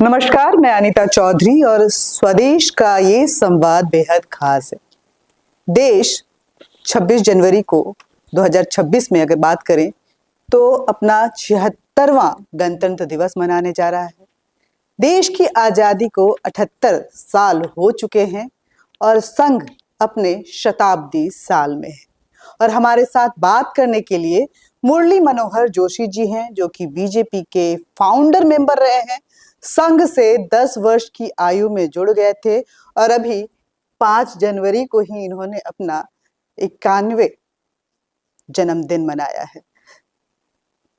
नमस्कार, मैं अनीता चौधरी और स्वदेश का ये संवाद बेहद खास है। देश 26 जनवरी को 2026 में अगर बात करें तो अपना 76वां गणतंत्र दिवस मनाने जा रहा है। देश की आज़ादी को 78 साल हो चुके हैं और संघ अपने शताब्दी साल में है। और हमारे साथ बात करने के लिए मुरली मनोहर जोशी जी हैं, जो कि बीजेपी के फाउंडर मेंबर रहे हैं। संघ से 10 वर्ष की आयु में जुड़ गए थे और अभी 5 जनवरी को ही इन्होंने अपना 91 जन्मदिन मनाया है।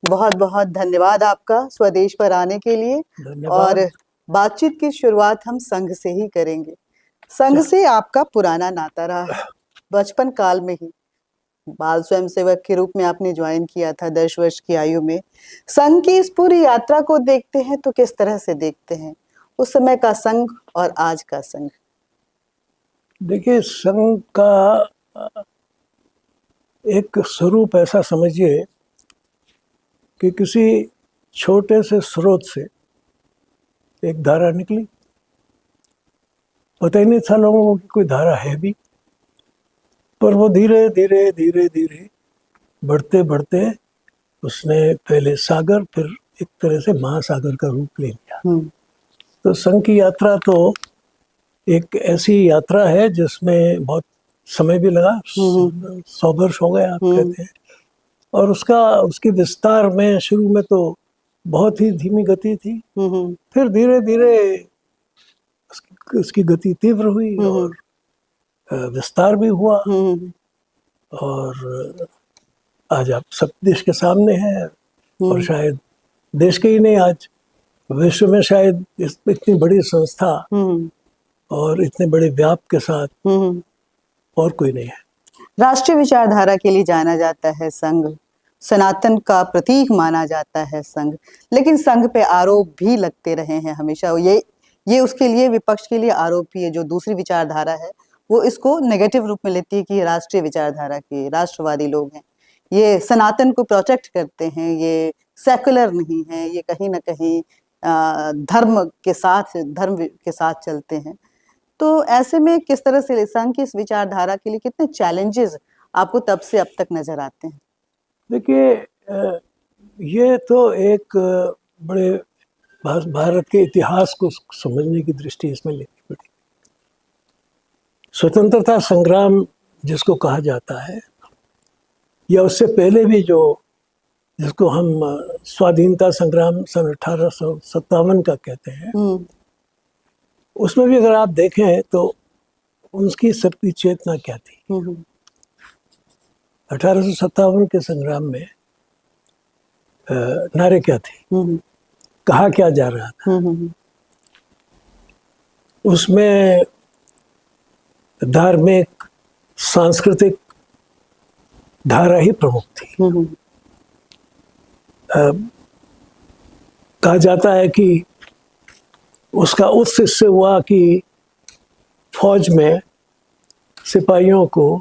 बहुत बहुत धन्यवाद आपका स्वदेश पर आने के लिए। और बातचीत की शुरुआत हम संघ से ही करेंगे। संघ से आपका पुराना नाता रहा है। बचपन काल में ही बाल स्वयंसेवक के रूप में आपने ज्वाइन किया था 10 वर्ष की आयु में। संघ की इस पूरी यात्रा को देखते हैं तो किस तरह से देखते हैं उस समय का संघ और आज का संघ? देखिए, संघ का एक स्वरूप ऐसा समझिए कि किसी छोटे से स्रोत से एक धारा निकली। पता ही नहीं था लोगों को कि कोई धारा है भी, पर वो धीरे धीरे धीरे धीरे बढ़ते बढ़ते उसने पहले सागर, फिर एक तरह से महासागर का रूप ले लिया। तो संघ की यात्रा तो एक ऐसी यात्रा है जिसमें बहुत समय भी लगा। 100 वर्ष हो गए आप कहते हैं। और उसकी विस्तार में शुरू में तो बहुत ही धीमी गति थी, फिर धीरे धीरे उसकी गति तीव्र हुई और विस्तार भी हुआ। और आज आप सब देश के सामने हैं और शायद देश के ही नहीं, आज विश्व में शायद इतनी बड़ी संस्था और इतने बड़े व्याप के साथ और कोई नहीं है। राष्ट्रीय विचारधारा के लिए जाना जाता है संघ, सनातन का प्रतीक माना जाता है संघ, लेकिन संघ पे आरोप भी लगते रहे हैं हमेशा। ये उसके लिए, विपक्ष के लिए आरोप भी है। जो दूसरी विचारधारा है वो इसको नेगेटिव रूप में लेती है कि ये राष्ट्रीय विचारधारा के राष्ट्रवादी लोग हैं, ये सनातन को प्रोटेक्ट करते हैं, ये सेकुलर नहीं है, ये कहीं ना कहीं धर्म के साथ चलते हैं। तो ऐसे में किस तरह से संघ की इस विचारधारा के लिए कितने चैलेंजेस आपको तब से अब तक नजर आते हैं? देखिए, ये तो एक बड़े भारत के इतिहास को समझने की दृष्टि इसमें लेनी पड़ी। स्वतंत्रता संग्राम जिसको कहा जाता है, या उससे पहले भी जिसको हम स्वाधीनता संग्राम सन 1857 का कहते हैं, उसमें भी अगर आप देखें तो उसकी सबकी चेतना क्या थी। 1857 के संग्राम में नारे क्या थे, कहा क्या जा रहा था, उसमें धार्मिक सांस्कृतिक धारा ही प्रमुख थी। कहा जाता है कि उसका उत्स इससे हुआ कि फौज में सिपाहियों को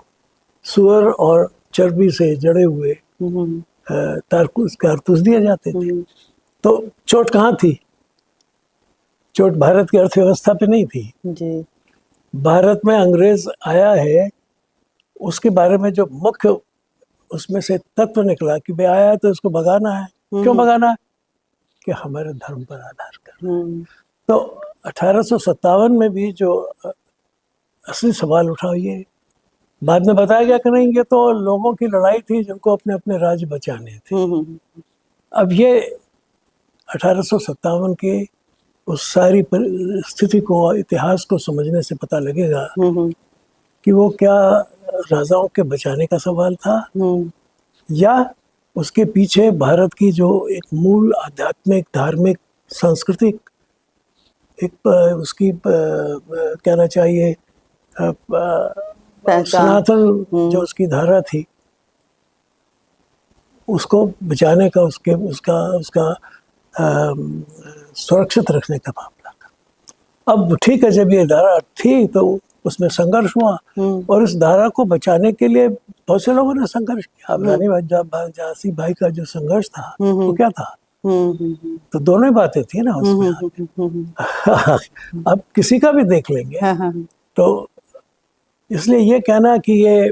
सुअर और चर्बी से जड़े हुए कारतूस दिए जाते थे। तो चोट कहाँ थी? चोट भारत की अर्थव्यवस्था पे नहीं थी जी। भारत में अंग्रेज आया है, उसके बारे में जो मुख्य उसमें से तत्व निकला कि भाई आया है तो इसको भगाना है। क्यों भगाना है? कि हमारे धर्म पर आधार कर। तो 1857 में भी जो असली सवाल उठा, ये बाद में बताया गया कि नहीं, ये तो लोगों की लड़ाई थी जिनको अपने अपने राज्य बचाने थे। अब ये 1857 के उस सारी स्थिति को, इतिहास को समझने से पता लगेगा कि वो क्या राजाओं के बचाने का सवाल था, या उसके पीछे भारत की जो एक मूल आध्यात्मिक, धार्मिक, सांस्कृतिक एक उसकी कहना चाहिए सनातन जो उसकी धारा थी, उसको बचाने का, उसका सुरक्षित रखने का मामला था। अब ठीक है, जब ये धारा थी तो उसमें संघर्ष हुआ, और इस धारा को बचाने के लिए बहुत से लोगों ने संघर्ष किया। अब रानी झांसी बाई का जो संघर्ष था वो क्या था? तो दोनों ही बातें थी ना उसमें। अब किसी का भी देख लेंगे। तो इसलिए ये कहना कि ये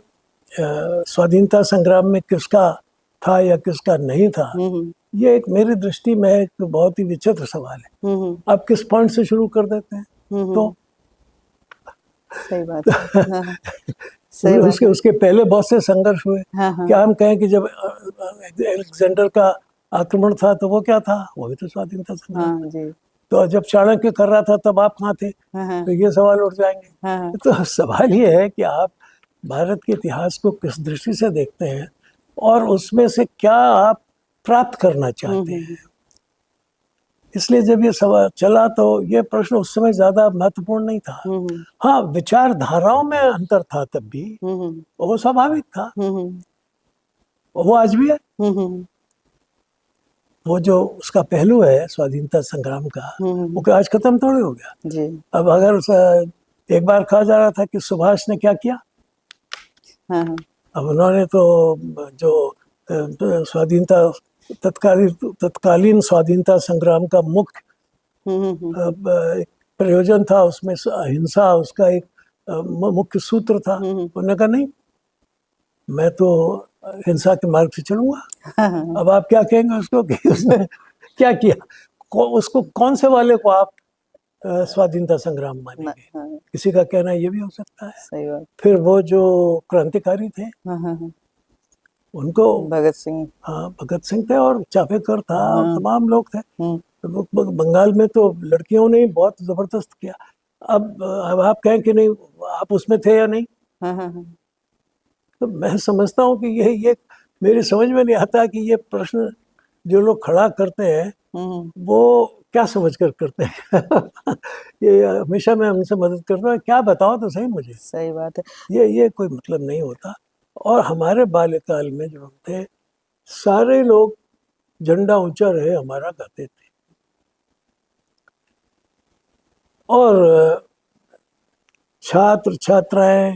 स्वाधीनता संग्राम में किसका था या किसका नहीं था, ये एक मेरी दृष्टि में एक बहुत ही विचित्र सवाल है। आप किस पॉइंट से शुरू कर देते हैं? तो सही बात है। सही बात उसके उसके पहले बहुत से संघर्ष हुए। क्या हम कहें कि जब अलेक्जेंडर का आक्रमण था तो वो क्या था? वो भी तो स्वाधीनता संग्राम। जी। तो जब चाणक्य कर रहा था तब आप कहाँ थे? तो ये सवाल उठ जाएंगे। तो सवाल ये है कि आप भारत के इतिहास को किस दृष्टि से देखते हैं और उसमें से क्या आप प्राप्त करना चाहते हैं। इसलिए जब ये सवाल चला तो ये प्रश्न उस समय ज्यादा महत्वपूर्ण नहीं था। हाँ, विचारधाराओं में अंतर था तब भी, वो स्वाभाविक था, वो आज भी है। वो जो उसका पहलू है स्वाधीनता संग्राम का, वो आज खत्म थोड़ी हो गया जी। अब अगर एक बार कहा जा रहा था कि सुभाष ने क्या किया, अब उन्होंने तो जो स्वाधीनता तत्कालीन स्वाधीनता संग्राम का मुख्य प्रयोजन था, उसमें अहिंसा उसका एक मुख्य सूत्र था। उन्होंने कहा नहीं, मैं तो हिंसा के मार्ग से चलूंगा। अब आप क्या कहेंगे उसको कि उसने क्या किया? उसको कौन से वाले को आप स्वाधीनता संग्राम मानेंगे? किसी का कहना ये भी हो सकता है। सही बात। फिर वो जो क्रांतिकारी थे, उनको भगत सिंह, हाँ भगत सिंह थे और चापेकर था, तमाम लोग थे। बंगाल में तो लड़कियों ने बहुत जबरदस्त किया। अब आप कहें कि नहीं आप उसमें थे या नहीं, तो मैं समझता हूँ कि ये मेरी समझ में नहीं आता कि ये प्रश्न जो लोग खड़ा करते हैं वो क्या समझ कर करते हैं। ये हमेशा मैं उनसे मदद करता हूँ, क्या बताओ तो सही मुझे। सही बात है। ये कोई मतलब नहीं होता। और हमारे बाल्यकाल में जो हम थे, सारे लोग झंडा ऊंचा रहे हमारा गाते थे, और छात्र छात्राएं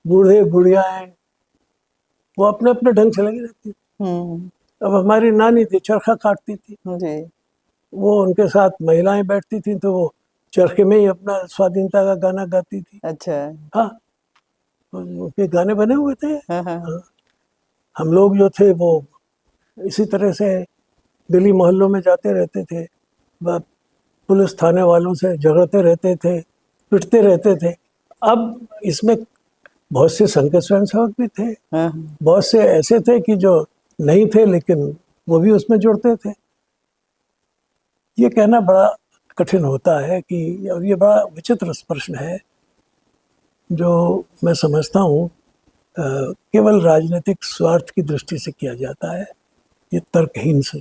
बूढ़े बुढ़ियाएं वो अपने अपने ढंग से लगी रहती थी। अब हमारी नानी थी, चरखा काटती थी जी। वो उनके साथ महिलाएं बैठती थी तो वो चरखे में ही अपना स्वाधीनता का गाना गाती थी। अच्छा। हाँ, उनके गाने बने हुए थे। हाँ। हम लोग जो थे वो इसी तरह से गली मोहल्लों में जाते रहते थे, पुलिस थाने वालों से झगड़ते रहते थे, पिटते रहते थे। अब इसमें बहुत से संघ के स्वयंसेवक भी थे, बहुत से ऐसे थे कि जो नहीं थे लेकिन वो भी उसमें जुड़ते थे। ये कहना बड़ा कठिन होता है कि, और ये बड़ा विचित्र प्रश्न है जो मैं समझता हूँ केवल राजनीतिक स्वार्थ की दृष्टि से किया जाता है। ये तर्कहीन से।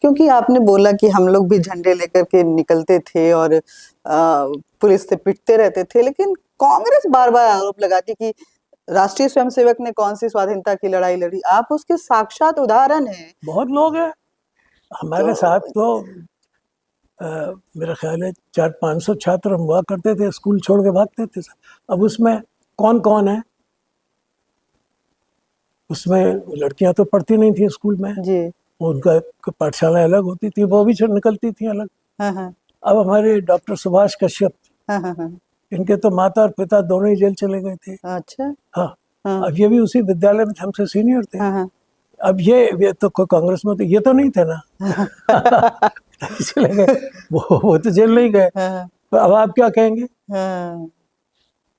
क्योंकि आपने बोला कि हम लोग भी झंडे लेकर के निकलते थे और पुलिस से पिटते रहते थे, लेकिन कांग्रेस बार बार आरोप लगाती कि राष्ट्रीय स्वयंसेवक ने कौन सी स्वाधीनता की लड़ाई लड़ी। आप उसके साक्षात उदाहरण हैं। बहुत लोग हैं हमारे साथ तो मेरा ख्याल है 400-500 छात्र हम हुआ करते थे, स्कूल छोड़ के भागते थे। अब उसमें कौन कौन है? उसमें लड़कियां तो पढ़ती नहीं थी स्कूल में जी, उनका पाठशाला अलग होती थी, वो भी निकलती थी अलग। अब हमारे डॉक्टर सुभाष कश्यप, इनके तो माता और पिता दोनों ही जेल चले गए थे। अच्छा। हाँ। अब ये भी उसी विद्यालय में हमसे सीनियर थे। अब ये तो कोई कांग्रेस में तो ये तो नहीं थे ना। चले गए वो तो जेल नहीं गए। तो अब आप क्या कहेंगे?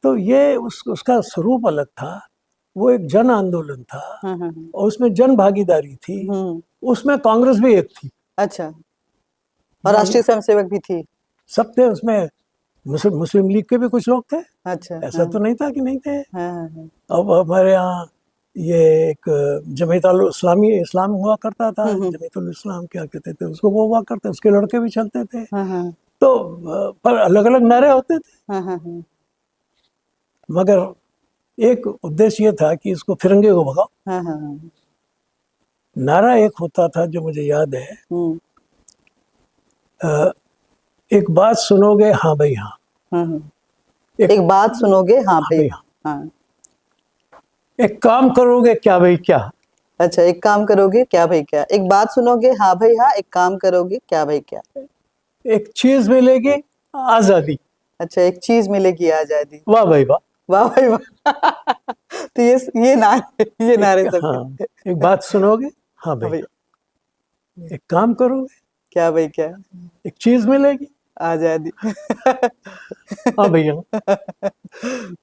तो ये उसका स्वरूप अलग था, वो एक जन आंदोलन था और उसमें जन भागीदारी थी, उसमें कांग्रेस भी एक थी। अच्छा। और राष्ट्रीय स्वयंसेवक भी थी, सब थे उसमें। मुस्लिम लीग के भी कुछ लोग थे। अच्छा। ऐसा तो नहीं था कि नहीं थे। अब हमारे यहाँ ये एक जमीयतुल इस्लाम हुआ करता था, जमीयतुल इस्लाम क्या कहते थे उसको, वो हुआ करते, उसके लड़के भी चलते थे। तो पर अलग अलग नारे होते थे, मगर एक उद्देश्य ये था कि इसको फिरंगे को भगाओ। नारा एक होता था जो मुझे याद है, एक बात सुनोगे हाँ भाई हाँ, एक बात सुनोगे हाँ भाई हाँ, एक काम करोगे क्या भाई क्या। अच्छा, एक काम करोगे क्या भाई क्या, एक बात सुनोगे हाँ भाई हाँ, एक काम करोगे क्या भाई क्या। एक चीज मिलेगी, आजादी। अच्छा, एक चीज मिलेगी आजादी। वाह भाई वाह। वाह भाई वाह। तो ये नारे हाँ, सबके। एक बात सुनोगे, हाँ हाँ भैया। भैया, एक काम करोगे, क्या भाई क्या, एक चीज मिलेगी, आजादी। हाँ भैया।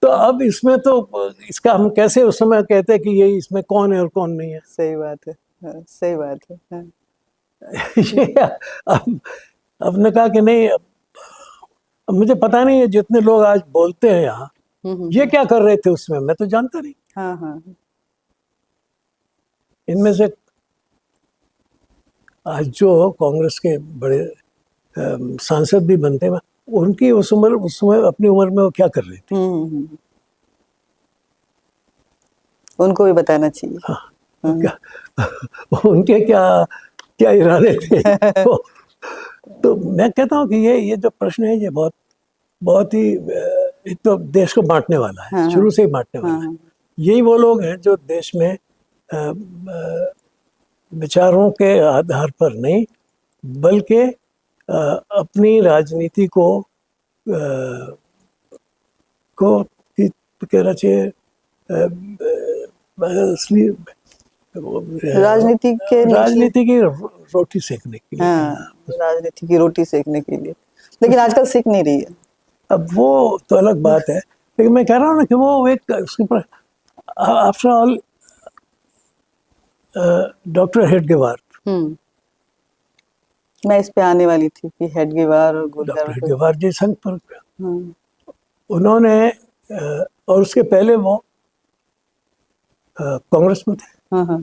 तो अब इसमें तो इसका हम कैसे उस समय कहते हैं कि ये इसमें कौन है और कौन नहीं है। सही बात है, हाँ, सही बात है, हाँ। ये अब ने कहा कि नहीं, अब मुझे पता नहीं है जितने लोग आज बोलते हैं यहाँ, ये क्या कर रहे थे उसमें, मैं तो जानता नहीं। हाँ हाँ इनमें से आज जो कांग्रेस के बड़े सांसद भी बनते हैं, उनकी उस समय अपनी उम्र में वो क्या कर रहे थे। उनको भी बताना चाहिए। तो क्या उनके क्या क्या इरादे थे। तो मैं कहता हूँ कि ये जो प्रश्न है, ये बहुत बहुत ही एक तो देश को बांटने वाला है, हाँ, शुरू से ही बांटने वाला है। हाँ, यही वो लोग हैं जो देश में विचारों के आधार पर नहीं, बल्कि अपनी राजनीति को कहना चाहिए इसलिए राजनीति के नीचे, राजनीति की रोटी सेकने के लिए। हाँ, राजनीति की रोटी सेकने के लिए, लेकिन आजकल सीख नहीं रही है। अब वो तो अलग बात है, लेकिन मैं कह रहा हूँ ना कि वो एक उसके पर आफ्टर ऑल डॉक्टर हेडगेवार, मैं इस पे आने वाली थी कि हेडगेवार और डॉक्टर गोलगार को। हेडगेवार जी संघ पर हाँ, उन्होंने और उसके पहले वो कांग्रेस में थे। हाँ, हाँ,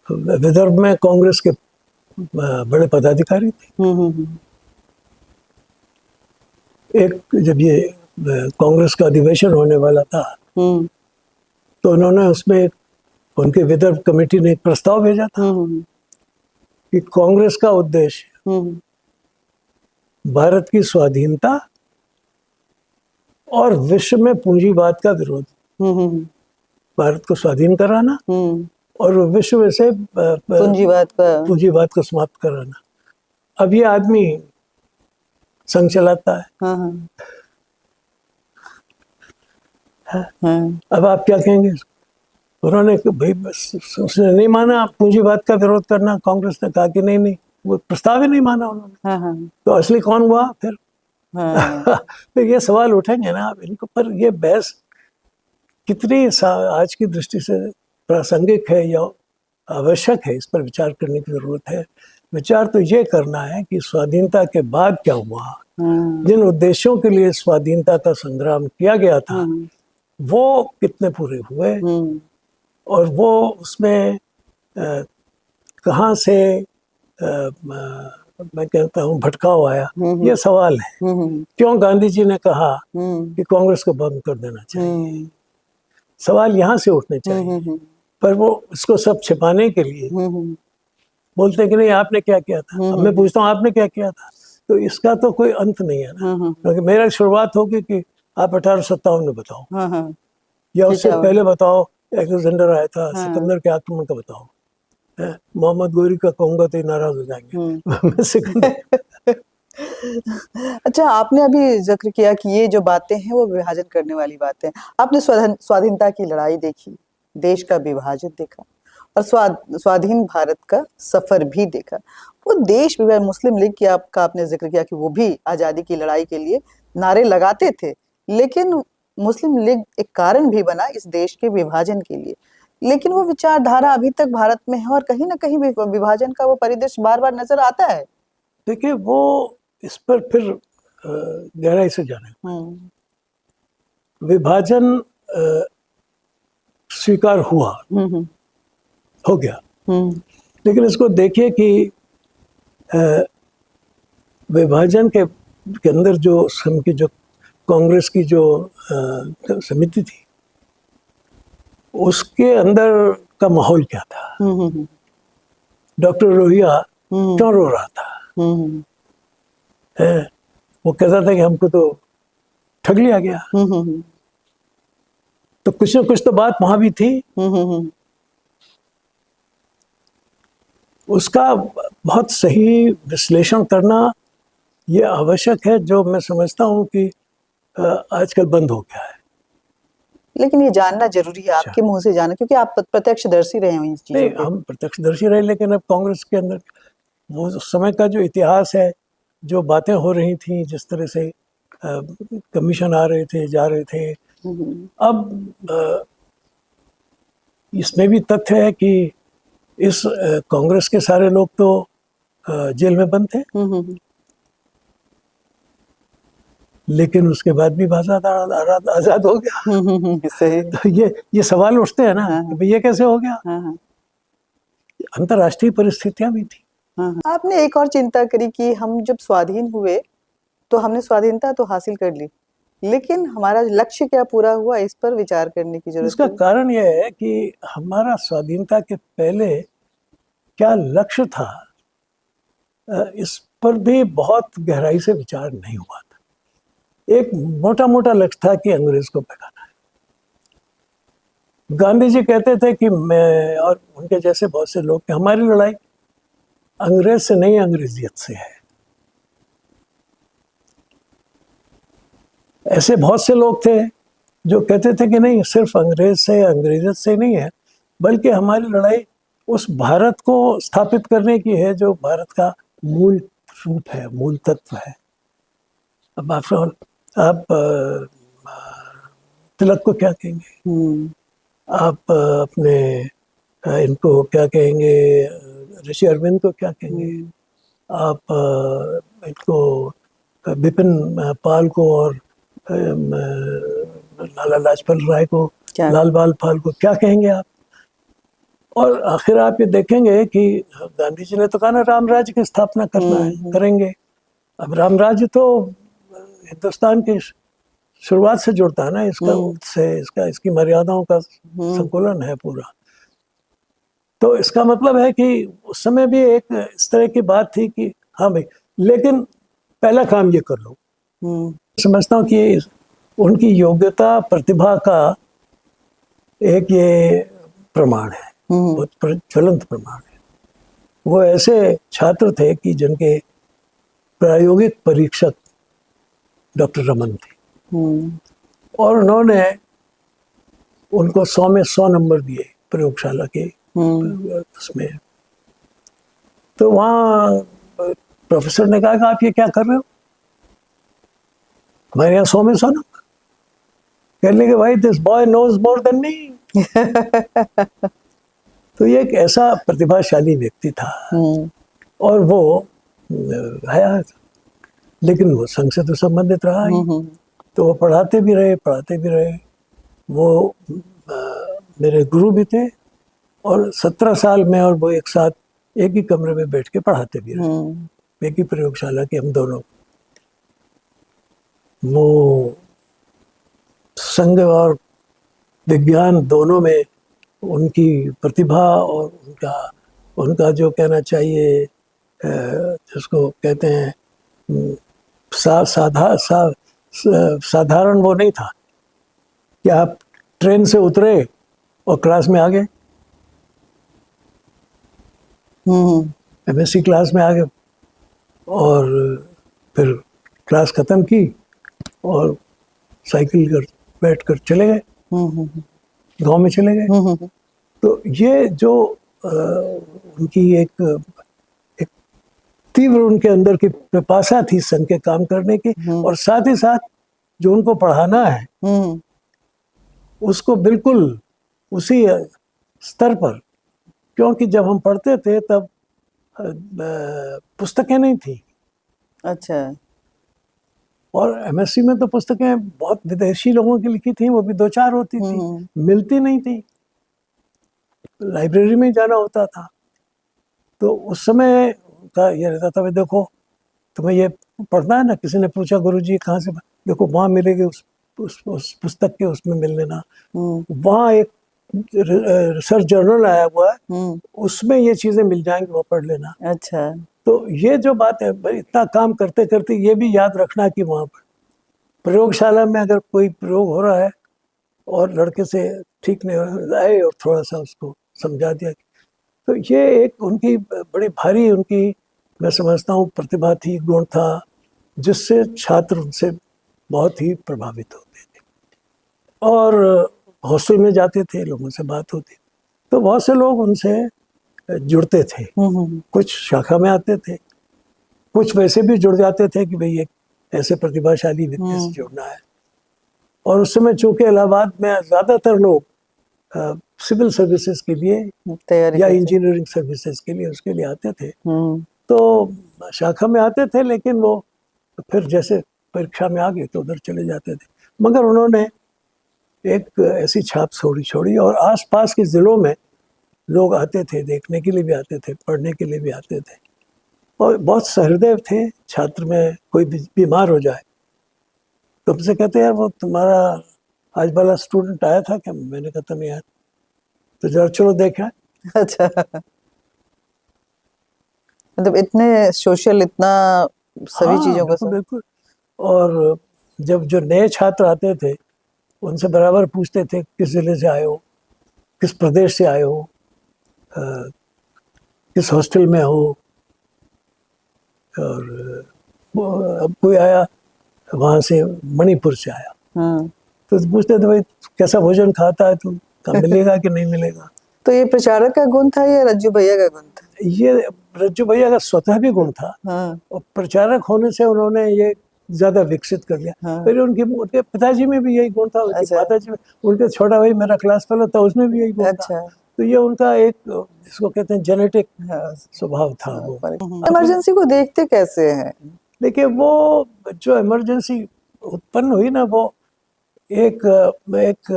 विदर्भ में कांग्रेस के बड़े पदाधिकारी थे। एक जब ये कांग्रेस का अधिवेशन होने वाला था, तो उन्होंने उसमें उनके विदर्भ कमेटी ने एक प्रस्ताव भेजा था कि कांग्रेस का उद्देश्य भारत की स्वाधीनता और विश्व में पूंजीवाद का विरोध, भारत को स्वाधीन कराना और विश्व से पूंजीवाद को समाप्त कराना। अब ये आदमी संघ चलाता है। अब आप क्या कहेंगे? उन्होंने भाई उसने नहीं माना पूंजीवाद का विरोध करना, कांग्रेस ने कहा कि नहीं, वो प्रस्ताव ही नहीं माना उन्होंने। तो असली कौन हुआ फिर? फिर ये सवाल उठेंगे ना आप इनको, पर ये बहस कितनी आज की दृष्टि से प्रासंगिक है या आवश्यक है, इस पर विचार करने की जरूरत है। विचार तो ये करना है कि स्वाधीनता के बाद क्या हुआ, जिन उद्देश्यों के लिए स्वाधीनता का संग्राम किया गया था वो कितने पूरे हुए, और वो उसमें कहाँ से मैं कहता हूँ भटकाव आया, ये सवाल है। क्यों गांधी जी ने कहा कि कांग्रेस को बंद कर देना चाहिए, सवाल यहाँ से उठने चाहिए। पर वो इसको सब छिपाने के लिए बोलते हैं कि नहीं आपने क्या किया था। अब मैं पूछता हूँ आपने क्या किया था, तो इसका तो कोई अंत नहीं है ना। क्योंकि मेरा शुरुआत होगी कि आप 1857 में बताओ, या उससे पहले बताओ, अलेक्जेंडर आया था, सिकंदर के आक्रमण का बताओ। मोहम्मद गोरी का कहूंगा तो नाराज हो जाएंगे। सिकंदर। अच्छा, आपने अभी जिक्र किया कि ये जो बातें हैं वो विभाजन करने वाली बातें हैं। आपने स्वाधीनता की लड़ाई देखी, देश का विभाजन देखा, और स्वाधीन भारत का सफर भी देखा। वो देश विभाजन, मुस्लिम लीग की आपने जिक्र किया कि वो भी आजादी की लड़ाई के लिए नारे लगाते थे, लेकिन मुस्लिम लीग एक कारण भी बना इस देश के विभाजन के लिए। लेकिन वो विचारधारा अभी तक भारत में है, और कहीं ना कहीं विभाजन का वो परिदृश्य बार बार नजर आता है। देखिए, वो इस पर फिर गहराई से जाने, विभाजन स्वीकार हुआ, हो गया, लेकिन इसको देखिए कि विभाजन के अंदर जो कांग्रेस की जो समिति थी, उसके अंदर का माहौल क्या था। डॉक्टर लोहिया क्यों रो रहा था? वो कहता था कि हमको तो ठग लिया गया। तो कुछ न कुछ तो बात वहां भी थी। उसका बहुत सही विश्लेषण करना ये आवश्यक है, जो मैं समझता हूँ कि आजकल बंद हो गया है। लेकिन ये जानना जरूरी है, आपके मुंह से जाना, क्योंकि आप प्रत्यक्षदर्शी रहे हो इन चीजों नहीं, के। हम प्रत्यक्षदर्शी रहे, लेकिन अब कांग्रेस के अंदर वो उस समय का जो इतिहास है, जो बातें हो रही थी, जिस तरह से कमीशन आ रहे थे, जा रहे थे, अब इसमें भी तथ्य है कि इस कांग्रेस के सारे लोग तो जेल में बंद थे, लेकिन उसके बाद भी आजाद आजाद हो गया। सही। तो ये सवाल उठते हैं ना कि भाई ये कैसे हो गया। अंतर्राष्ट्रीय परिस्थितियां भी थी। आपने एक और चिंता करी कि हम जब स्वाधीन हुए तो हमने स्वाधीनता तो हासिल कर ली, लेकिन हमारा लक्ष्य क्या पूरा हुआ, इस पर विचार करने की जरूरत इसका है। कारण यह है कि हमारा स्वाधीनता के पहले क्या लक्ष्य था, इस पर भी बहुत गहराई से विचार नहीं हुआ था। एक मोटा मोटा लक्ष्य था कि अंग्रेज को भगाना है। गांधी जी कहते थे कि मैं और उनके जैसे बहुत से लोग कि हमारी लड़ाई अंग्रेज से नहीं, अंग्रेजियत से है। ऐसे बहुत से लोग थे जो कहते थे कि नहीं, सिर्फ अंग्रेज से, अंग्रेजियत से नहीं है, बल्कि हमारी लड़ाई उस भारत को स्थापित करने की है जो भारत का मूल रूप है, मूल तत्व है। अब आप तिलक को क्या कहेंगे, आप अपने इनको क्या कहेंगे, ऋषि अरविंद को क्या कहेंगे, आप इनको बिपिन पाल को और लाला लाजपत राय को, लाल बाल पाल को क्या कहेंगे आप। और आखिर आप ये देखेंगे कि गांधी जी ने तो कहा ना राम राज्य की स्थापना करना है, करेंगे। अब राम राज्य तो हिंदुस्तान की शुरुआत से जुड़ता है ना, इसका से इसकी मर्यादाओं का संकुलन है पूरा। तो इसका मतलब है कि उस समय भी एक इस तरह की बात थी कि हाँ भाई, लेकिन पहला काम ये कर लो। समझता हूँ कि उनकी योग्यता, प्रतिभा का एक ये प्रमाण है, बहुत ज्वलंत प्रमाण है। वो ऐसे छात्र थे कि जिनके प्रायोगिक परीक्षक डॉक्टर रमन थे, और उन्होंने उनको 100 में 100 नंबर दिए प्रयोगशाला के उसमें। तो वहाँ प्रोफेसर ने कहा कि आप ये क्या कर रहे हो, हमारे यहाँ 100 में 100 नंबर। कहने के भाई, this boy knows more than me. तो ये एक ऐसा प्रतिभाशाली व्यक्ति था, और वो है, लेकिन वो संघ से तो संबंधित रहा ही। तो वो पढ़ाते भी रहे। वो मेरे गुरु भी थे, और 17 साल में और वो एक साथ एक ही कमरे में बैठ के पढ़ाते भी रहे, एक ही प्रयोगशाला के हम दोनों। वो संघ और विज्ञान दोनों में उनकी प्रतिभा और उनका जो कहना चाहिए, जिसको कहते हैं साधारण वो नहीं था कि आप ट्रेन से उतरे और क्लास में आ गए, एमएससी क्लास में आ गए, और फिर क्लास खत्म की और साइकिल कर बैठ कर चले गए, गांव में चले गए। तो ये जो उनकी एक तीव्र उनके अंदर की पिपासा थी संघ के काम करने की, और साथ ही साथ जो उनको पढ़ाना है उसको बिल्कुल उसी स्तर पर, क्योंकि जब हम पढ़ते थे तब पुस्तकें नहीं थी। अच्छा। और एमएससी में तो पुस्तकें बहुत विदेशी लोगों की लिखी थी, वो भी 2-4 होती थी, मिलती नहीं थी, लाइब्रेरी में जाना होता था। तो उस समय का ये रहता था, भाई देखो तुम्हें ये पढ़ना है ना, किसी ने पूछा गुरुजी कहाँ से, देखो वहाँ मिलेगी उस पुस्तक के उसमें मिल लेना। वहाँ एक रिसर्च जर्नल आया हुआ है, उसमें ये चीजें मिल जाएंगी, वो पढ़ लेना। अच्छा। तो ये जो बात है, इतना काम करते करते ये भी याद रखना कि वहाँ पर प्रयोगशाला में अगर कोई प्रयोग हो रहा है और लड़के से ठीक नहीं आए और थोड़ा सा उसको समझा दिया। तो ये एक उनकी बड़ी भारी उनकी मैं समझता हूँ प्रतिभा थी, गुण था, जिससे छात्र उनसे बहुत ही प्रभावित होते थे। और हॉस्टल में जाते थे, लोगों से बात होती, तो बहुत से लोग उनसे जुड़ते थे। कुछ शाखा में आते थे, कुछ वैसे भी जुड़ जाते थे कि भाई एक ऐसे प्रतिभाशाली व्यक्ति से जुड़ना है। और उस समय चूंकि इलाहाबाद में ज़्यादातर लोग सिविल सर्विसेज के लिए तैयारी या करते। इंजीनियरिंग सर्विसेज के लिए उसके लिए आते थे, हम्म, तो शाखा में आते थे, लेकिन वो फिर जैसे परीक्षा में आ गए तो उधर चले जाते थे। मगर उन्होंने एक ऐसी छाप छोड़ी और आसपास के ज़िलों में लोग आते थे, देखने के लिए भी आते थे, पढ़ने के लिए भी आते थे। और बहुत सहृदय थे छात्र में। कोई बीमार हो जाए तो हमसे कहते यार वो तुम्हारा आज वाला स्टूडेंट आया था क्या? मैंने कहा नहीं यार, तो जरा चलो देखा। अच्छा, मतलब इतने सोशल, इतना सभी हाँ चीजों का बिल्कुल सब। बिल्कुल। और जब जो नए छात्र आते थे उनसे बराबर पूछते थे किस जिले से आए हो, किस प्रदेश से आए हो, अ, किस हॉस्टल में हो। और अब कोई आया वहाँ से, मणिपुर से आया, हाँ, तो पूछते थे भाई कैसा भोजन खाता है तू, कहाँ मिलेगा कि नहीं मिलेगा। तो ये प्रचारक का गुण था या रज्जू भैया का गुण था? ये रज्जू भैया का स्वतः भी गुण था, हाँ, और प्रचारक होने से उन्होंने ये ज्यादा विकसित कर लिया। हाँ। फिर उनके पिताजी में भी यही गुण था, उनकी अच्छा। माताजी में, उनके छोटा भाई मेरा क्लास फेलो था, उसमें भी यही गुण था। अच्छा। तो ये उनका एक जिसको कहते हैं जेनेटिक हाँ, स्वभाव था वो। इमरजेंसी को देखते कैसे हैं? देखिए वो जो इमरजेंसी उत्पन्न हुई ना, वो एक एक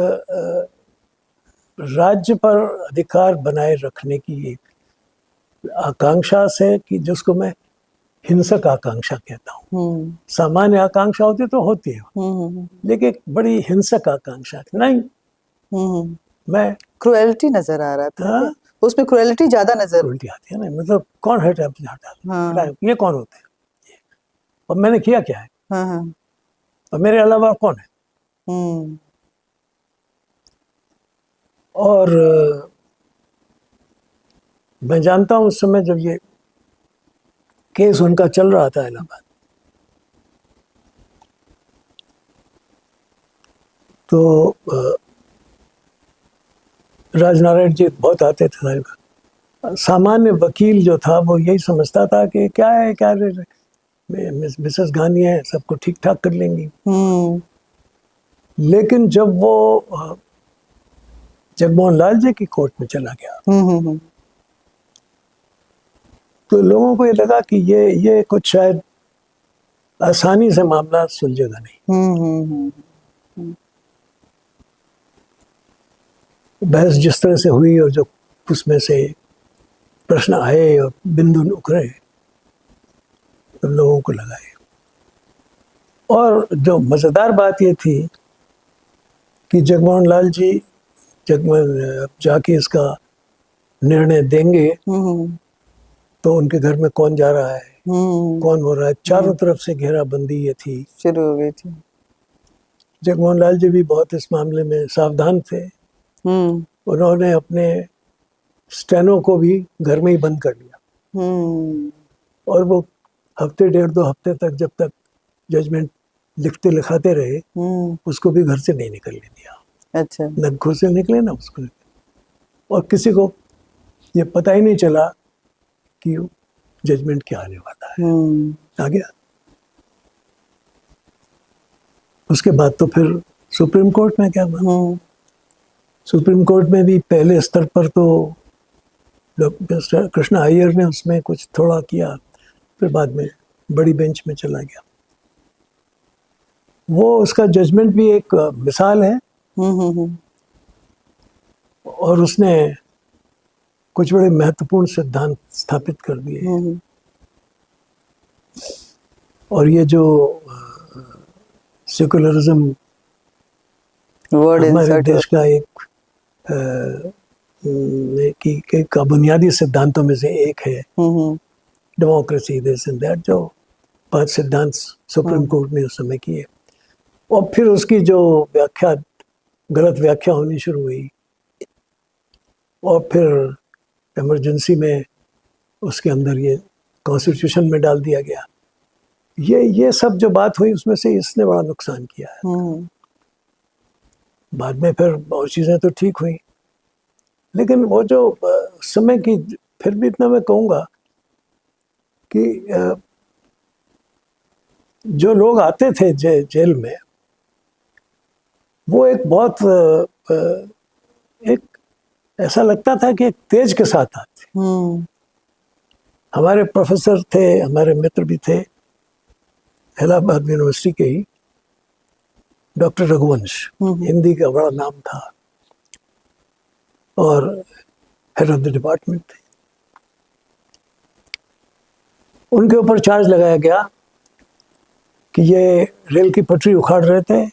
राज्य पर अधिकार बनाए रखने की एक आकांक्षा से, कि जिसको मैं हिंसक आकांक्षा कहता हूँ। सामान्य आकांक्षा होती तो होती है, लेकिन एक बड़ी हिंसक आकांक्षा थी। नहीं, मैं क्रुएलिटी नजर आ रहा था। हाँ, उसमें क्रुएलिटी ज्यादा नजर। उल्टी आती है ना, मतलब कौन है टाइप हाँ, ये कौन होते हैं, और मैंने किया क्या है, हाँ, हाँ। और मेरे अलावा कौन है। हम्म, और मैं जानता हूँ उस समय जब ये केस उनका चल रहा था इलाहाबाद, तो राजनारायण जी बहुत आते थे साहिब। सामान्य वकील जो था वो यही समझता था कि क्या है, क्या मिसेस गांधी है, सबको ठीक ठाक कर लेंगी। लेकिन जब वो जगमोहन लाल जी की कोर्ट में चला गया, तो लोगों को ये लगा कि ये कुछ शायद आसानी से मामला सुलझेगा नहीं। बहस जिस तरह से हुई और जो उसमें से प्रश्न आए और बिंदु उखड़े, तो लोगों को लगाए। और जो मज़ेदार बात ये थी कि जगमोहन लाल जी जाके इसका निर्णय देंगे, तो उनके घर में कौन जा रहा है, कौन हो रहा है, चारों तरफ से घेराबंदी ये थी, शुरू हो गई थी। जगमोहन लाल जी भी बहुत इस मामले में सावधान थे। उन्होंने अपने स्टेनो को भी घर में ही बंद कर लिया, और वो हफ्ते डेढ़ दो हफ्ते तक, जब तक जजमेंट लिखते लिखाते रहे, उसको भी घर से नहीं निकलने दिया। अच्छा। न घर से निकले ना उसको, और किसी को ये पता ही नहीं चला कि जजमेंट क्या आने वाला है। आ गया। उसके बाद तो फिर सुप्रीम कोर्ट में क्या हुआ, सुप्रीम कोर्ट में भी पहले स्तर पर तो डॉक्टर कृष्णा अय्यर ने उसमें कुछ थोड़ा किया, फिर बाद में बड़ी बेंच में चला गया। वो उसका जजमेंट भी एक मिसाल है, और उसने कुछ बड़े महत्वपूर्ण सिद्धांत स्थापित कर दिए। और ये जो सेकुलरिज्म हमारे देश का एक का बुनियादी सिद्धांतों में से एक है, डेमोक्रेसी, दिस एंड दैट, जो 5 सिद्धांत सुप्रीम कोर्ट ने उस समय किए। और फिर उसकी जो व्याख्या गलत व्याख्या होनी शुरू हुई और फिर इमरजेंसी में उसके अंदर ये कॉन्स्टिट्यूशन में डाल दिया गया। ये सब जो बात हुई उसमें से इसने बड़ा नुकसान किया है। बाद में फिर बहुत चीज़ें तो ठीक हुई, लेकिन वो जो समय की, फिर भी इतना मैं कहूँगा कि जो लोग आते थे जेल में, वो एक बहुत एक ऐसा लगता था कि एक तेज के साथ आते। हमारे प्रोफेसर थे, हमारे मित्र भी थे, इलाहाबाद यूनिवर्सिटी के ही डॉक्टर रघुवंश, हिंदी का बड़ा नाम था और हेड ऑफ द डिपार्टमेंट थे। उनके ऊपर चार्ज लगाया गया कि ये रेल की पटरी उखाड़ रहे थे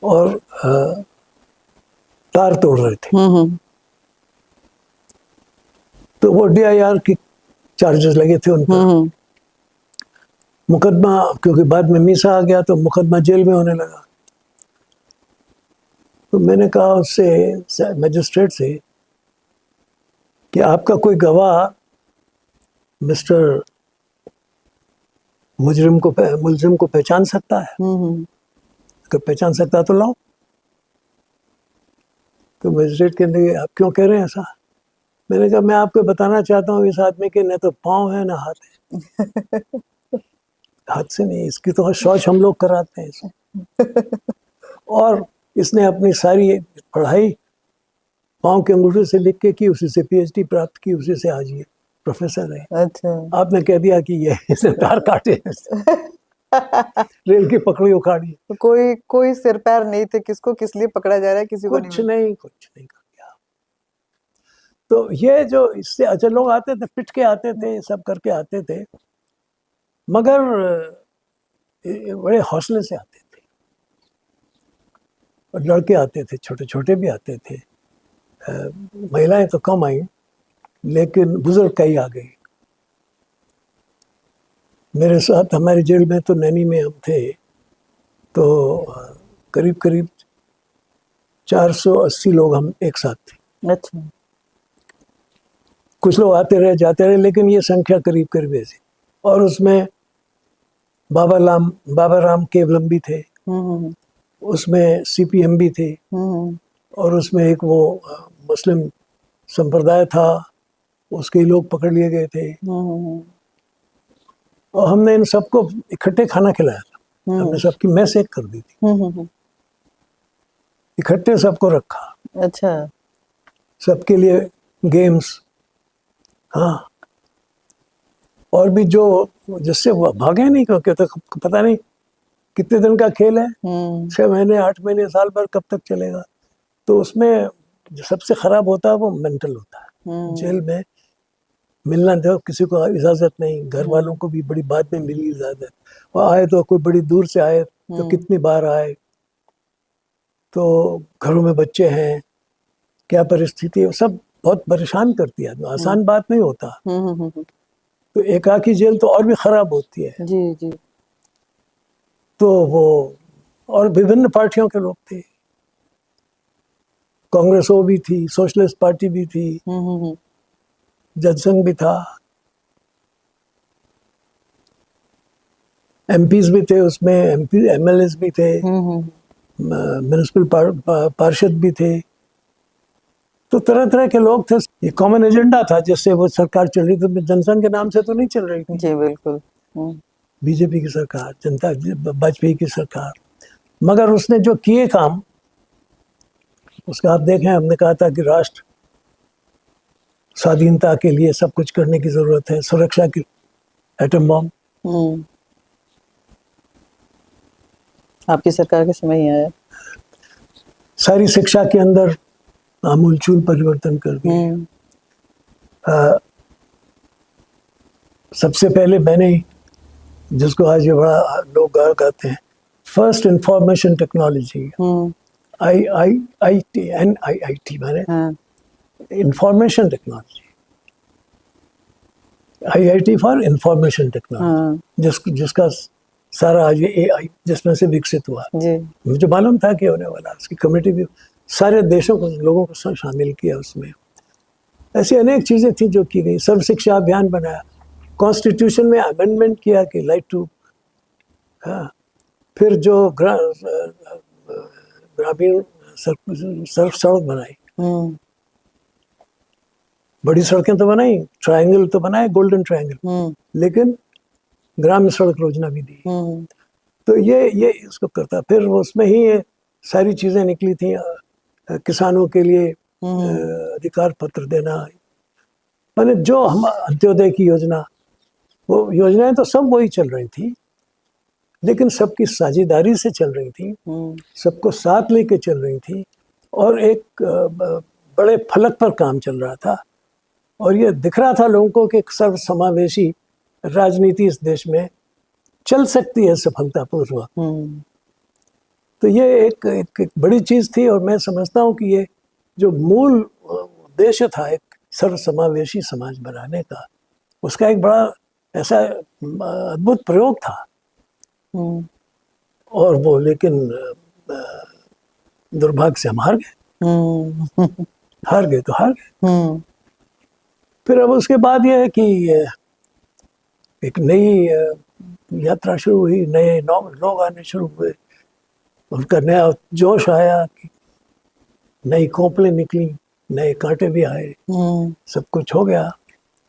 और तार तोड़ रहे थे। तो वो DIR की चार्जेस लगे थे उन पर। मुकदमा, क्योंकि बाद में मीसा आ गया तो मुकदमा जेल में होने लगा। तो मैंने कहा उससे, मजिस्ट्रेट से, कि आपका कोई गवाह मिस्टर मुलजिम को पहचान सकता है? अगर पहचान सकता है तो लाओ। तो मजिस्ट्रेट कहने लगे, आप क्यों कह रहे हैं ऐसा? मैंने कहा, मैं आपको बताना चाहता हूँ इस आदमी के न तो पाँव है न हाथ है। हाथ से नहीं, इसकी तो शौच हम लोग कराते हैं इसको। और इसने अपनी सारी पढ़ाई पाँव के अंगूठे से लिख के की, उसी से PhD प्राप्त की, उसी से आज ये प्रोफेसर है। अच्छा। आपने कह दिया कि ये इसे तार काटे, रेल की पकड़ी उखाड़ी। तो कोई सिर पैर नहीं थे, किसको किस लिए पकड़ा जा रहा है किसी को कुछ नहीं कर गया। तो ये जो इससे अच्छा, लोग आते थे, पिट के आते थे, सब करके आते थे, मगर बड़े हौसले से आते थे। और लड़के आते थे, छोटे छोटे भी आते थे, महिलाएं तो कम आई, लेकिन बुजुर्ग कई आ गए। मेरे साथ हमारी जेल में तो नैनी में हम थे, तो करीब करीब 480 लोग हम एक साथ थे। अच्छा। कुछ लोग आते रहे जाते रहे, लेकिन ये संख्या करीब करीब ऐसी। और उसमें बाबा राम केवलम भी थे, उसमें CPM भी थे, और उसमें एक वो मुस्लिम संप्रदाय था, उसके लोग पकड़ लिए गए थे। और हमने इन सबको इकट्ठे खाना खिलाया था। हमने सबकी मैस एक कर दी थी, इकट्ठे सबको रखा। अच्छा। सबके लिए गेम्स, हाँ। और भी जो जिससे वो भागे नहीं, क्योंकि तो पता नहीं कितने दिन का खेल है, 6 महीने 8 महीने साल भर कब तक चलेगा। तो उसमें जो सबसे खराब होता है वो मेंटल होता है। जेल में मिलना दो, किसी को इजाजत नहीं, घर वालों को भी बड़ी बाद में मिली इजाजत, और आए तो कोई बड़ी दूर से आए तो कितनी बार आए, तो घरों में बच्चे हैं, क्या परिस्थिति है, सब बहुत परेशान करती है। आसान बात नहीं होता। तो एकाकी जेल तो और भी खराब होती है। जी जी। तो वो, और विभिन्न पार्टियों के लोग थे, कांग्रेस वो भी थी, सोशलिस्ट पार्टी भी थी, जनसंघ भी था, MPs भी थे उसमें, MLAs भी थे, म्युनिसिपल पार्षद भी थे। तो तरह तरह के लोग थे। ये कॉमन एजेंडा था जिससे वो सरकार चल रही थी। जनसंघ के नाम से तो नहीं चल रही थी। जी बिल्कुल। BJP की सरकार, वाजपेयी की सरकार। मगर उसने जो किए काम, उसका आप देखें, हमने कहा था कि राष्ट्र स्वाधीनता के लिए सब कुछ करने की जरूरत है, सुरक्षा की, एटम बॉम्ब आपकी सरकार के समय ही आया। सारी शिक्षा के अंदर आमूलचूल परिवर्तन कर दिए। सबसे पहले मैंने, जिसको आज ये बड़ा लोग गाल गाते हैं, फर्स्ट इंफॉर्मेशन टेक्नोलॉजी, NIIT माने information technology, IIT for information technology, जिसका सारा आज ये AI जिसमें से विकसित हुआ, जी। मुझे मालूम था कि होने वाला, उसकी कमेटी भी सारे देशों को, लोगों को शामिल किया उसमें। ऐसी अनेक चीज़ें थी जो की गई। सर्व शिक्षा अभियान बनाया, कॉन्स्टिट्यूशन में अमेंडमेंट किया कि लाइट टू, हाँ, फिर जो ग्रामीण सर्व सड़क बनाई, हम्म। बड़ी सड़कें तो बनाई, ट्रायंगल तो बनाए, गोल्डन ट्रायंगल, लेकिन ग्रामीण सड़क योजना भी दी। तो ये इसको करता। फिर उसमें ही ये सारी चीज़ें निकली थी, किसानों के लिए अधिकार पत्र देना, मैंने जो हम अंत्योदय की योजना, वो योजनाएं तो सब वही चल रही थी, लेकिन सबकी साझेदारी से चल रही थी, सबको साथ लेके चल रही थी, और एक बड़े फलक पर काम चल रहा था। और ये दिख रहा था लोगों को कि एक सर्वसमावेशी राजनीति इस देश में चल सकती है सफलतापूर्वक। तो ये एक बड़ी चीज़ थी, और मैं समझता हूँ कि ये जो मूल उद्देश्य था एक सर्वसमावेशी समाज बनाने का, उसका एक बड़ा ऐसा अद्भुत प्रयोग था। और वो लेकिन दुर्भाग्य से हम हार गए। हार गए तो हार गए। फिर अब उसके बाद ये है कि एक नई यात्रा शुरू हुई, नए लोग आने शुरू हुए, उनका नया जोश आया, कि नई कोपलें निकली, नए कांटे भी आए, सब कुछ हो गया।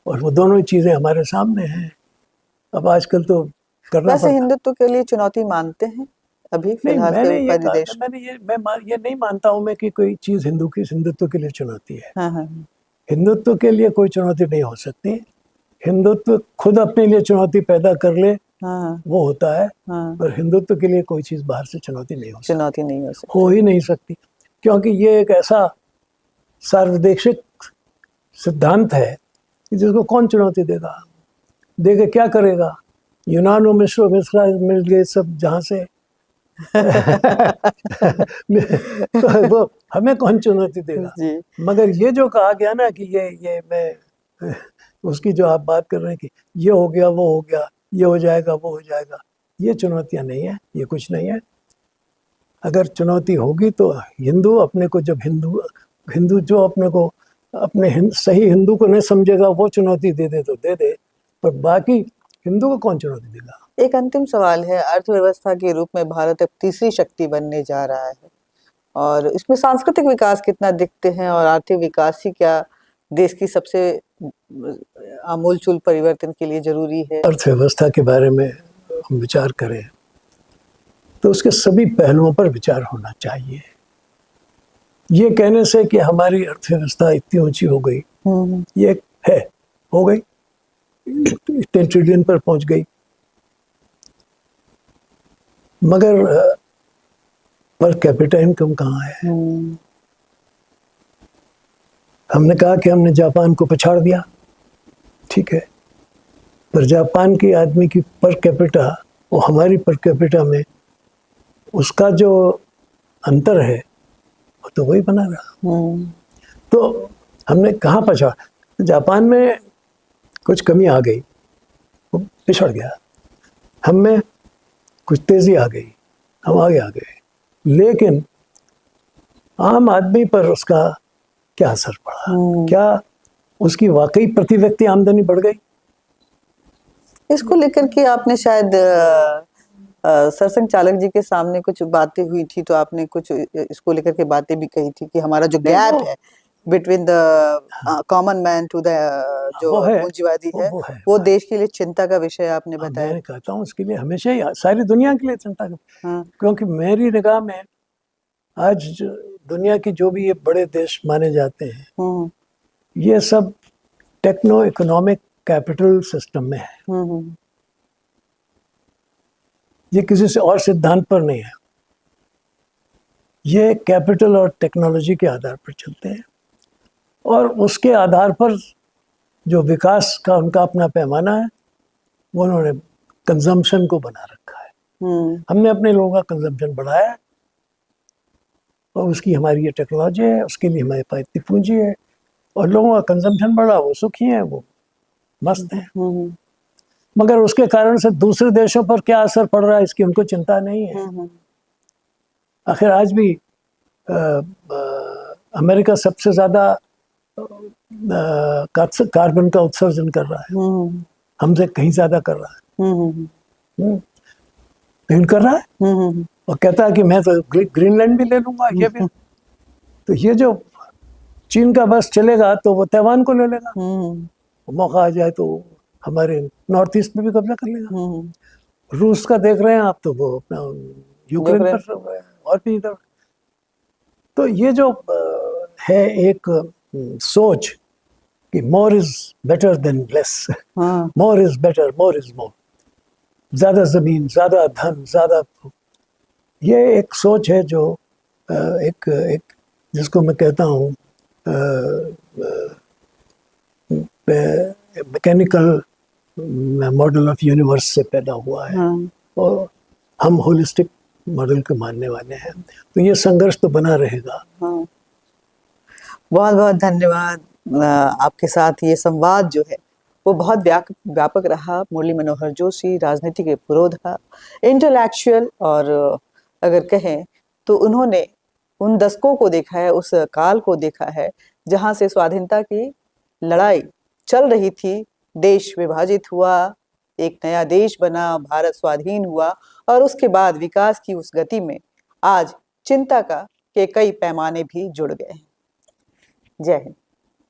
और वो दोनों चीज़ें हमारे सामने हैं। अब आजकल तो करना वैसे हिंदुत्व के लिए चुनौती मानते हैं अभी फिलहाल के परिदेश? मैंने ये नहीं मानता हूँ मैं कि कोई चीज़ हिंदुत्व के लिए चुनौती है। हाँ। हिंदुत्व के लिए कोई चुनौती नहीं हो सकती। हिंदुत्व खुद अपने लिए चुनौती पैदा कर ले, हाँ। वो होता है। हाँ। पर हिंदुत्व के लिए कोई चीज़ बाहर से चुनौती नहीं हो सकती। चुनौती नहीं हो सकती, हो ही नहीं सकती, क्योंकि ये एक ऐसा सार्वदेशिक सिद्धांत है कि जिसको कौन चुनौती देगा, देके क्या करेगा। यूनान और मिस्र मिल गए सब जहाँ से तो वो हमें कौन चुनौती देगा। जी। मगर ये जो कहा गया ना कि ये मैं उसकी जो आप बात कर रहे हैं कि ये हो गया, वो हो गया, ये हो जाएगा, वो हो जाएगा, ये चुनौतियाँ नहीं है, ये कुछ नहीं है। अगर चुनौती होगी तो हिंदू अपने को, जब हिंदू जो अपने को अपने सही हिंदू को नहीं समझेगा, वो चुनौती दे दे तो दे दे, पर बाकी हिंदू को कौन चुनौती देगा। एक अंतिम सवाल है, अर्थव्यवस्था के रूप में भारत अब तीसरी शक्ति बनने जा रहा है, और इसमें सांस्कृतिक विकास कितना दिखते हैं, और आर्थिक विकास ही क्या देश की सबसे आमूलचूल परिवर्तन के लिए जरूरी है? अर्थव्यवस्था के बारे में हम विचार करें तो उसके सभी पहलुओं पर विचार होना चाहिए। ये कहने से कि हमारी अर्थव्यवस्था इतनी ऊंची हो गई, ये है, हो गई, इतने ट्रिलियन पर पहुंच गई, मगर पर कैपिटा इनकम कहाँ है। हमने कहा कि हमने जापान को पछाड़ दिया, ठीक है, पर जापान की आदमी की पर कैपिटा और हमारी पर कैपिटा में उसका जो अंतर है वो तो वही बना रहा। तो हमने कहाँ पछाड़, जापान में कुछ कमी आ गई, वो पिछड़ गया, हम में कुछ तेजी आ गई, हम आगे आ गए, लेकिन आम आदमी पर उसका क्या असर पड़ा, क्या उसकी वाकई प्रति व्यक्ति आमदनी बढ़ गई? इसको लेकर के आपने शायद सरसंघ चालक जी के सामने कुछ बातें हुई थी, तो आपने कुछ इसको लेकर के बातें भी कही थी कि हमारा जो गैप है between the common man to the जो पूंजीवादी है, वो देश के लिए चिंता का विषय आपने बताया। मैं कहता हूँ उसके लिए हमेशा ही, सारी दुनिया के लिए चिंता का, क्योंकि मेरी निगाह में आज दुनिया की जो भी ये बड़े देश माने जाते हैं, ये सब टेक्नो इकोनॉमिक कैपिटल सिस्टम में है। ये किसी से और सिद्धांत पर नहीं है, ये कैपिटल और टेक्नोलॉजी के आधार पर चलते हैं, और उसके आधार पर जो विकास का उनका अपना पैमाना है, वो उन्होंने कंजम्पशन को बना रखा है। हमने अपने लोगों का कंजम्पशन बढ़ाया, और उसकी हमारी ये टेक्नोलॉजी है, उसके लिए हमारे पास इतनी पूंजी है, और लोगों का कंजम्पशन बढ़ा, वो सुखी हैं, वो मस्त हैं। मगर उसके कारण से दूसरे देशों पर क्या असर पड़ रहा है इसकी उनको चिंता नहीं है। आखिर आज भी अमेरिका सबसे ज्यादा कार्बन का उत्सर्जन कर रहा है, हमसे कहीं ज्यादा कर रहा है, लेकिन कर रहा है और कहता है कि मैं तो ग्रीनलैंड भी ले लूंगा, ये भी। तो ये जो चीन का बस चलेगा तो वो ताइवान को ले लेगा, मौका आ जाए तो हमारे नॉर्थ ईस्ट में भी कब्जा कर लेगा। रूस का देख रहे हैं आप, तो वो अपना यूक्रेन पर रहे हैं और भी इधर। तो ये जो है एक सोच कि more is better than less, more is better, more is more, ज्यादा जमीन, ज्यादा धन, ज्यादा, ये एक सोच है जो एक जिसको मैं कहता हूँ मैकेनिकल मॉडल ऑफ यूनिवर्स से पैदा हुआ है। और हम होलिस्टिक मॉडल के मानने वाले हैं, तो ये संघर्ष तो बना रहेगा। बहुत बहुत धन्यवाद। आपके साथ ये संवाद जो है वो बहुत व्यापक रहा। मुरली मनोहर जोशी राजनीति के पुरोधा, इंटेलेक्चुअल, और अगर कहें तो उन्होंने उन दशकों को देखा है, उस काल को देखा है जहां से स्वाधीनता की लड़ाई चल रही थी, देश विभाजित हुआ, एक नया देश बना, भारत स्वाधीन हुआ, और उसके बाद विकास की उस गति में आज चिंता के कई पैमाने भी जुड़ गए हैं। जय हिंद।